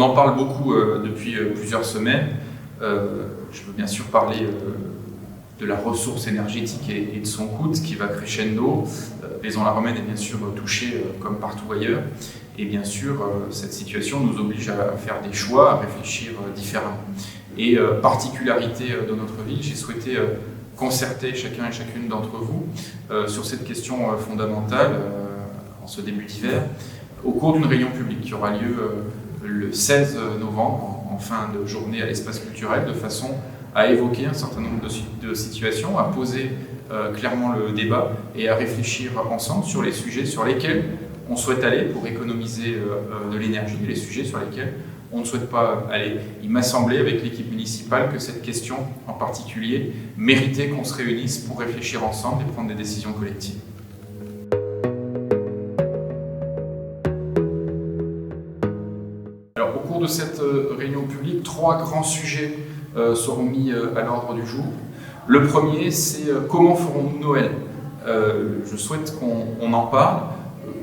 On en parle beaucoup depuis plusieurs semaines. Je veux bien sûr parler de la ressource énergétique et de son coût qui va crescendo. Vaison-la-Romaine est bien sûr touchée comme partout ailleurs. Et bien sûr, cette situation nous oblige à faire des choix, à réfléchir différemment. Et particularité de notre ville, j'ai souhaité concerter chacun et chacune d'entre vous sur cette question fondamentale en ce début d'hiver, au cours d'une réunion publique qui aura lieu le 16 novembre, en fin de journée à l'espace culturel, de façon à évoquer un certain nombre de situations, à poser clairement le débat et à réfléchir ensemble sur les sujets sur lesquels on souhaite aller pour économiser de l'énergie, les sujets sur lesquels on ne souhaite pas aller. Il m'a semblé, avec l'équipe municipale, que cette question en particulier méritait qu'on se réunisse pour réfléchir ensemble et prendre des décisions collectives. Alors, au cours de cette réunion publique, 3 grands sujets seront mis à l'ordre du jour. Le premier, c'est comment ferons-nous Noël ? Je souhaite qu'on en parle.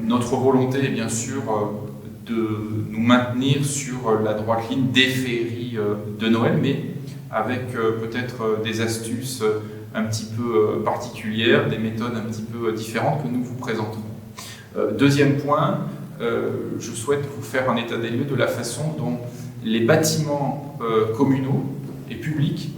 Notre volonté est bien sûr de nous maintenir sur la droite ligne des féeries de Noël, mais avec peut-être des astuces un petit peu particulières, des méthodes un petit peu différentes que nous vous présenterons. Deuxième point, je souhaite vous faire un état des lieux de la façon dont les bâtiments communaux et publics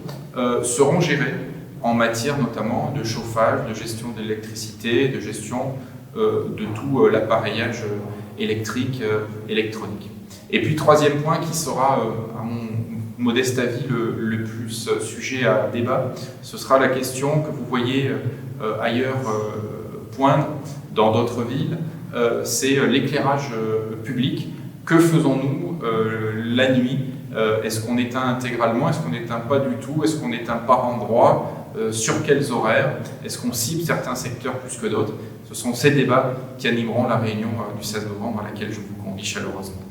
seront gérés en matière notamment de chauffage, de gestion de l'électricité, de gestion de tout l'appareillage électrique, électronique. Et puis troisième point qui sera, à mon modeste avis, le plus sujet à débat, ce sera la question que vous voyez ailleurs poindre dans d'autres villes, c'est l'éclairage public. Que faisons-nous la nuit ? Est-ce qu'on éteint intégralement ? Est-ce qu'on n'éteint pas du tout ? Est-ce qu'on éteint par endroits ? Sur quels horaires? Est-ce qu'on cible certains secteurs plus que d'autres? Ce sont ces débats qui animeront la réunion du 16 novembre à laquelle je vous convie chaleureusement.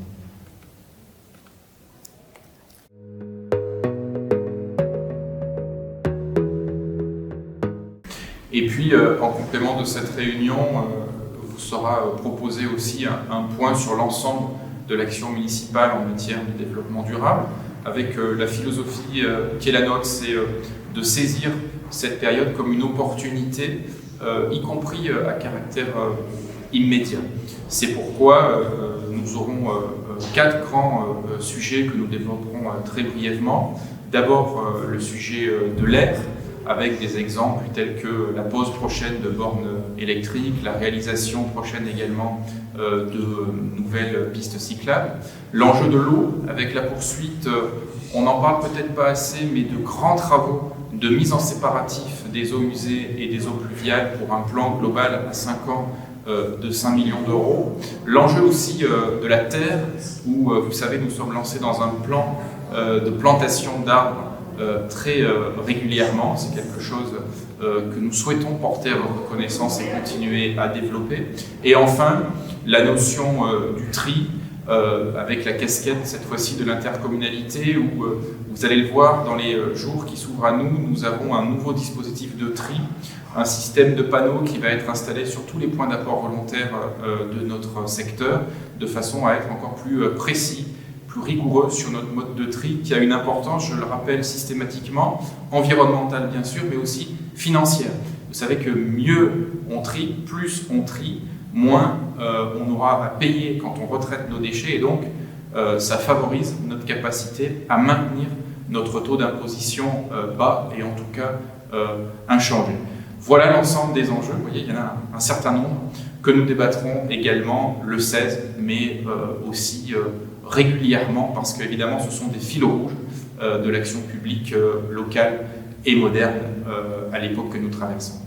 Et puis, en complément de cette réunion, vous sera proposé aussi un point sur l'ensemble de l'action municipale en matière de développement durable, avec la philosophie qui est la nôtre, c'est de saisir cette période comme une opportunité, y compris à caractère immédiat. C'est pourquoi nous aurons 4 grands sujets que nous développerons très brièvement. D'abord, le sujet de l'air, avec des exemples tels que la pose prochaine de bornes électriques, la réalisation prochaine également de nouvelles pistes cyclables. L'enjeu de l'eau, avec la poursuite, on n'en parle peut-être pas assez, mais de grands travaux de mise en séparatif des eaux usées et des eaux pluviales pour un plan global à 5 ans de 5 millions d'euros. L'enjeu aussi de la terre, où vous savez, nous sommes lancés dans un plan de plantation d'arbres très régulièrement. C'est quelque chose que nous souhaitons porter à votre connaissance et continuer à développer. Et enfin, la notion du tri, avec la casquette cette fois-ci de l'intercommunalité, où vous allez le voir dans les jours qui s'ouvrent à nous, nous avons un nouveau dispositif de tri, un système de panneaux qui va être installé sur tous les points d'apport volontaire de notre secteur, de façon à être encore plus précis, plus rigoureux sur notre mode de tri, qui a une importance, je le rappelle systématiquement, environnementale bien sûr, mais aussi financière. Vous savez que mieux on trie, plus on trie, moins on aura à payer quand on retraite nos déchets, et donc ça favorise notre capacité à maintenir notre taux d'imposition bas et en tout cas inchangé. Voilà l'ensemble des enjeux. Vous voyez, il y en a un certain nombre que nous débattrons également le 16, mais aussi régulièrement, parce qu'évidemment ce sont des fils rouges de l'action publique locale et moderne à l'époque que nous traversons.